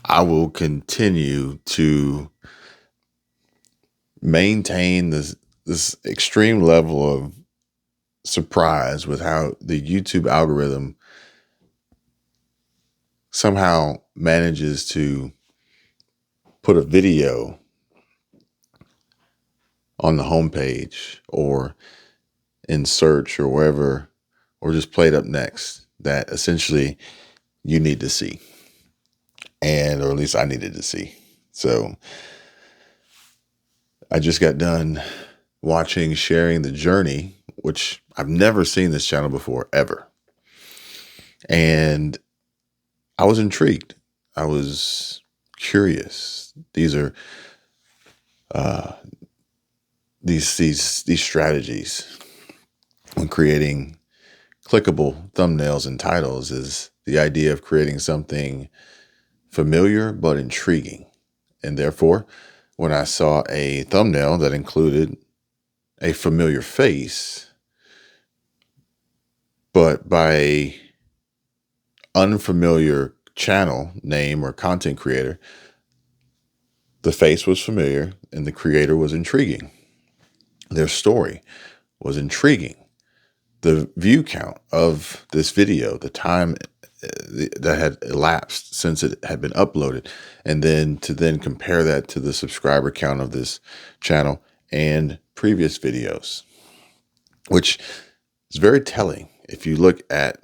I will continue to maintain this extreme level of surprise with how the YouTube algorithm somehow manages to put a video on the homepage or in search or wherever, or just play it up next that essentially you need to see, and or at least I needed to see. So I just got done watching Sharing the Journey, which I've never seen this channel before, ever. And I was intrigued. I was curious. These are uh, these strategies when creating clickable thumbnails and titles is the idea of creating something familiar but intriguing. And therefore, when I saw a thumbnail that included a familiar face, but by a unfamiliar channel name or content creator, the face was familiar and the creator was intriguing. Their story was intriguing. The view count of this video, the time that had elapsed since it had been uploaded, and then to compare that to the subscriber count of this channel and previous videos, which is very telling if you look at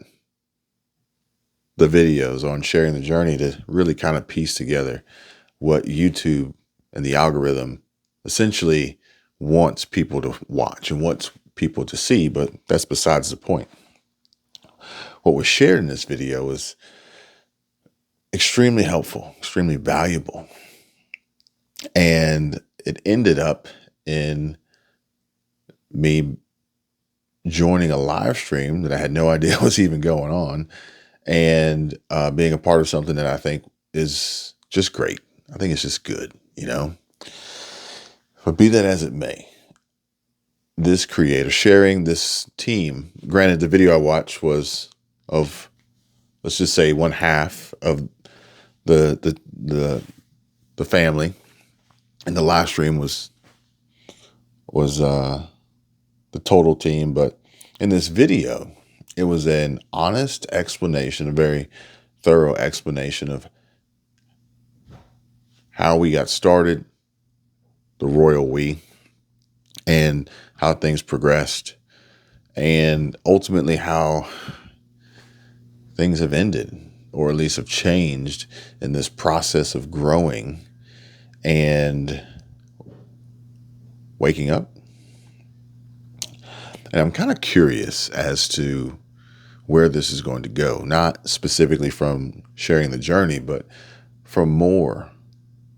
the videos on Sharing the Journey to really kind of piece together what YouTube and the algorithm essentially wants people to watch and wants people to see, but that's besides the point. What was shared in this video was extremely helpful, extremely valuable. And it ended up in me joining a live stream that I had no idea was even going on, and being a part of something that I think is just great. I think it's just good, you know? But be that as it may, this creator sharing this team, granted the video I watched was of, let's just say, one half of the family, and the live stream was the total team. But in this video, it was an honest explanation, a very thorough explanation of how we got started, the royal we, and how things progressed, and ultimately how things have ended, or at least have changed in this process of growing and waking up. And I'm kind of curious as to where this is going to go, not specifically from Sharing the Journey, but from more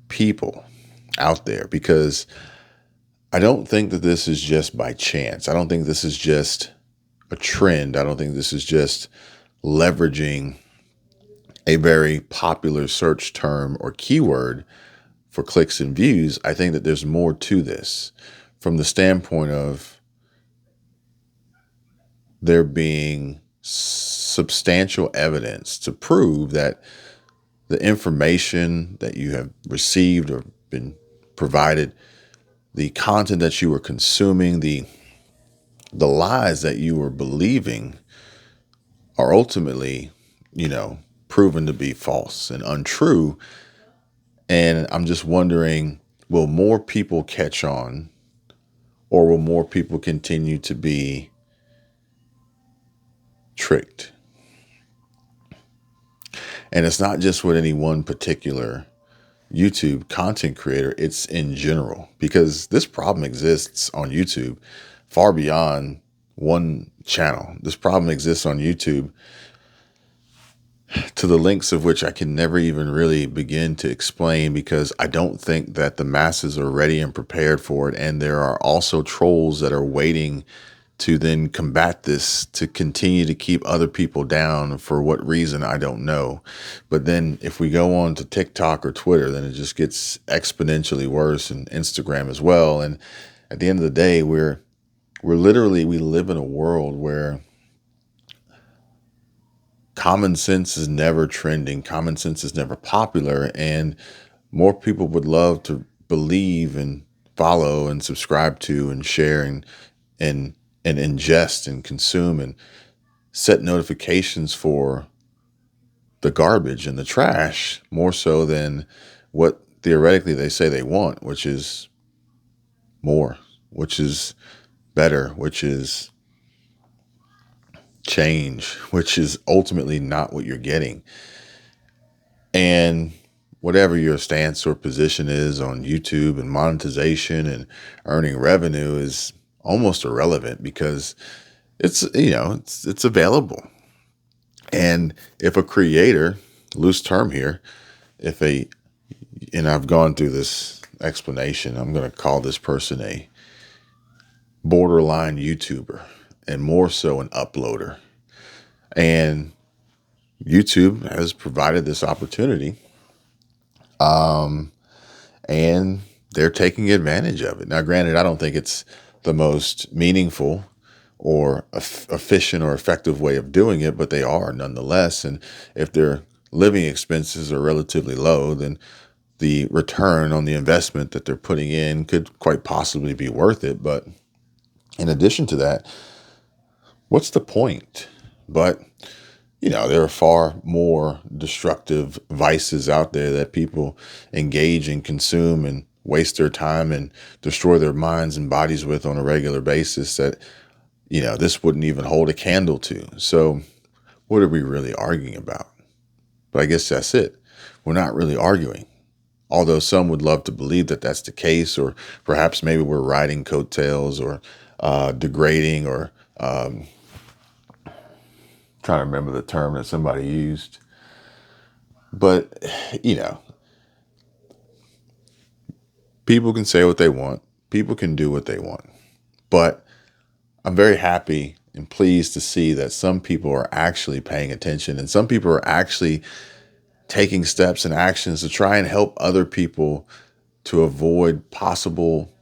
people out there, because I don't think that this is just by chance. I don't think this is just a trend. I don't think this is just leveraging a very popular search term or keyword for clicks and views. I think that there's more to this from the standpoint of there being substantial evidence to prove that the information that you have received or been provided, the content that you were consuming, the lies that you were believing are ultimately, proven to be false and untrue. And I'm just wondering, will more people catch on, or will more people continue to be tricked? And it's not just with any one particular YouTube content creator, it's in general, because this problem exists on YouTube far beyond one channel. This problem exists on YouTube to the links of which I can never even really begin to explain, because I don't think that the masses are ready and prepared for it. And there are also trolls that are waiting to then combat this, to continue to keep other people down. For what reason, I don't know. But then if we go on to TikTok or Twitter, then it just gets exponentially worse, and Instagram as well. And at the end of the day, we live in a world where common sense is never trending. Common sense is never popular. And more people would love to believe and follow and subscribe to and share and and ingest and consume and set notifications for the garbage and the trash more so than what theoretically they say they want, which is more, which is better, which is change, which is ultimately not what you're getting. And whatever your stance or position is on YouTube and monetization and earning revenue is almost irrelevant because it's available. And if a creator, loose term here, if a and I've gone through this explanation, I'm going to call this person a borderline YouTuber and more so an uploader. And YouTube has provided this opportunity, and they're taking advantage of it. Now, granted, I don't think it's the most meaningful or efficient or effective way of doing it, but they are nonetheless. And if their living expenses are relatively low, then the return on the investment that they're putting in could quite possibly be worth it. But in addition to that, what's the point? But there are far more destructive vices out there that people engage and consume and waste their time and destroy their minds and bodies with on a regular basis that, this wouldn't even hold a candle to. So what are we really arguing about? But I guess that's it. We're not really arguing. Although some would love to believe that that's the case, or perhaps maybe we're riding coattails or degrading or trying to remember the term that somebody used. But, people can say what they want. People can do what they want. But I'm very happy and pleased to see that some people are actually paying attention and some people are actually taking steps and actions to try and help other people to avoid possible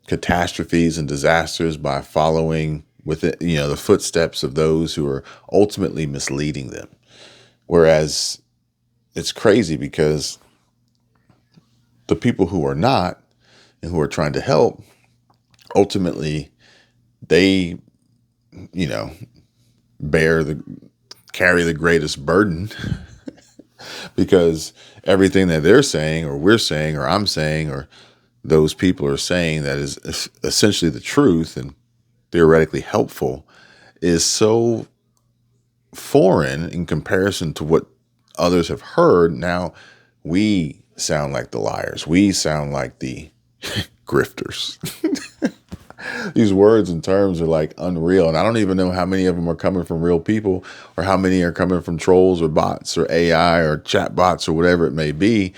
catastrophes and disasters by following within, the footsteps of those who are ultimately misleading them. Whereas it's crazy because the people who are not and who are trying to help, ultimately they, carry the greatest burden because everything that they're saying or we're saying or I'm saying or those people are saying that is essentially the truth and theoretically helpful is so foreign in comparison to what others have heard. Now we sound like the liars. We sound like the grifters. These words and terms are like unreal. And I don't even know how many of them are coming from real people or how many are coming from trolls or bots or AI or chat bots or whatever it may be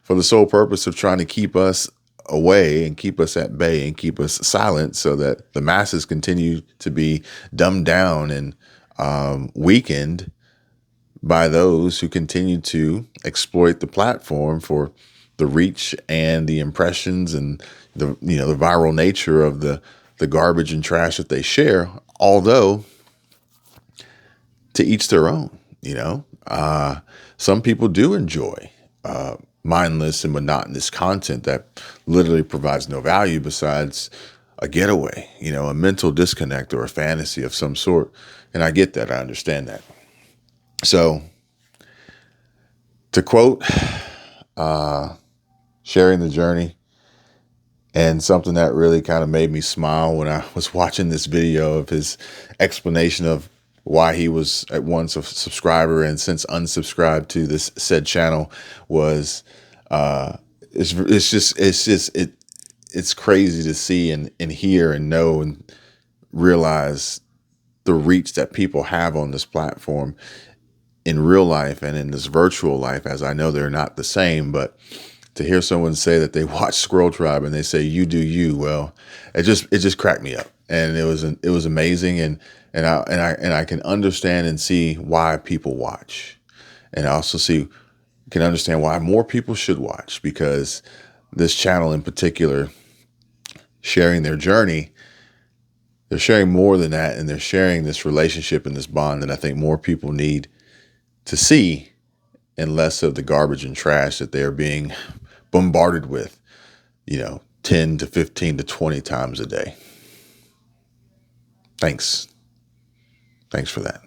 for the sole purpose of trying to keep us away and keep us at bay and keep us silent so that the masses continue to be dumbed down and weakened by those who continue to exploit the platform for the reach and the impressions and the viral nature of the garbage and trash that they share. Although to each their own, some people do enjoy mindless and monotonous content that literally provides no value besides a getaway, a mental disconnect or a fantasy of some sort. And I get that. I understand that. So to quote, sharing the journey, and something that really kind of made me smile when I was watching this video of his explanation of why he was at once a subscriber and since unsubscribed to this said channel was, it's crazy to see and hear and know and realize the reach that people have on this platform in real life and in this virtual life, as I know they're not the same, but to hear someone say that they watch Squirrel Tribe and they say, you do you, well, it just cracked me up. And it was amazing. And I can understand and see why people watch. And I also can understand why more people should watch, because this channel in particular, sharing their journey, they're sharing more than that. And they're sharing this relationship and this bond that I think more people need to see and less of the garbage and trash that they're being bombarded with, 10 to 15 to 20 times a day. Thanks. Thanks for that.